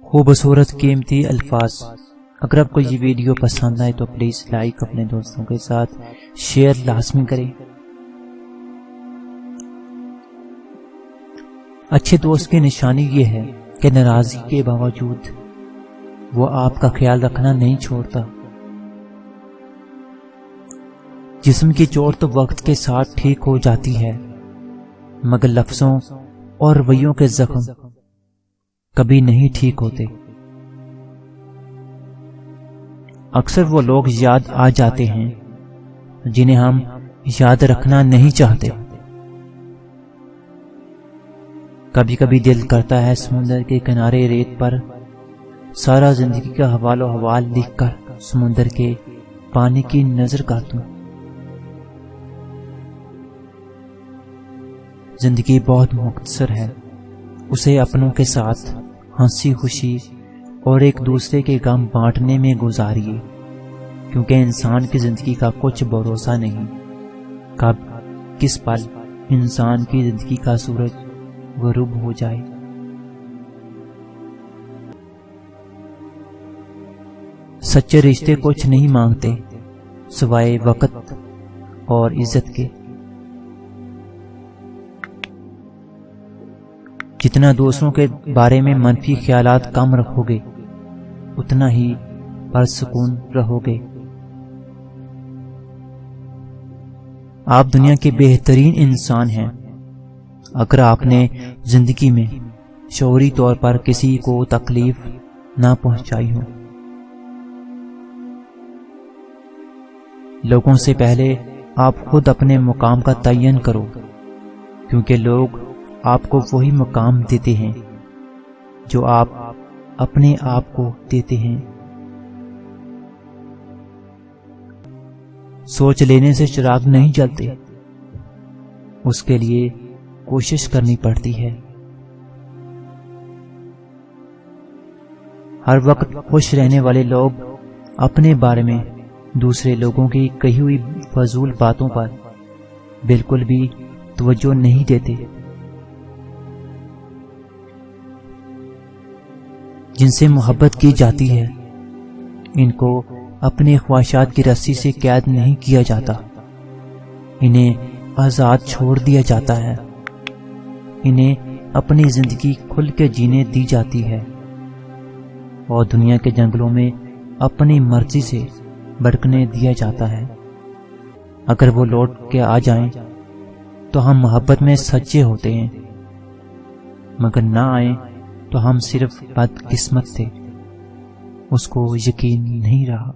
خوبصورت قیمتی الفاظ۔ اگر آپ کو یہ ویڈیو پسند آئے تو پلیز لائک، اپنے دوستوں کے ساتھ شیئر لازمی کریں۔ اچھے دوست کی نشانی یہ ہے کہ ناراضگی کے باوجود وہ آپ کا خیال رکھنا نہیں چھوڑتا۔ جسم کی چوٹ تو وقت کے ساتھ ٹھیک ہو جاتی ہے، مگر لفظوں اور رویوں کے زخم کبھی نہیں ٹھیک ہوتے۔ اکثر وہ لوگ یاد آ جاتے ہیں جنہیں ہم یاد رکھنا نہیں چاہتے۔ کبھی کبھی دل کرتا ہے سمندر کے کنارے ریت پر سارا زندگی کا حوال و حوال لکھ کر سمندر کے پانی کی نظر کاٹوں۔ زندگی بہت مختصر ہے، اسے اپنوں کے ساتھ ہنسی خوشی اور ایک دوسرے کے غم بانٹنے میں گزاریے، کیونکہ انسان کی زندگی کا کچھ بھروسہ نہیں، کب کس پل انسان کی زندگی کا سورج غروب ہو جائے۔ سچے رشتے کچھ نہیں مانگتے سوائے وقت اور عزت کے۔ جتنا دوسروں کے بارے میں منفی خیالات کم رکھو گے اتنا ہی پرسکون رہو گے۔ آپ دنیا کے بہترین انسان ہیں اگر آپ نے زندگی میں شعوری طور پر کسی کو تکلیف نہ پہنچائی ہو۔ لوگوں سے پہلے آپ خود اپنے مقام کا تعین کرو، کیونکہ لوگ آپ کو وہی مقام دیتے ہیں جو آپ اپنے آپ کو دیتے ہیں۔ سوچ لینے سے چراغ نہیں جلتے، اس کے لیے کوشش کرنی پڑتی ہے۔ ہر وقت خوش رہنے والے لوگ اپنے بارے میں دوسرے لوگوں کی کہی ہوئی فضول باتوں پر بالکل بھی توجہ نہیں دیتے۔ جن سے محبت کی جاتی ہے ان کو اپنے خواہشات کی رسی سے قید نہیں کیا جاتا، انہیں آزاد چھوڑ دیا جاتا ہے، انہیں اپنی زندگی کھل کے جینے دی جاتی ہے، اور دنیا کے جنگلوں میں اپنی مرضی سے بھٹکنے دیا جاتا ہے۔ اگر وہ لوٹ کے آ جائیں تو ہم محبت میں سچے ہوتے ہیں، مگر نہ آئیں تو ہم صرف بدقسمت تھے، اس کو یقین نہیں رہا۔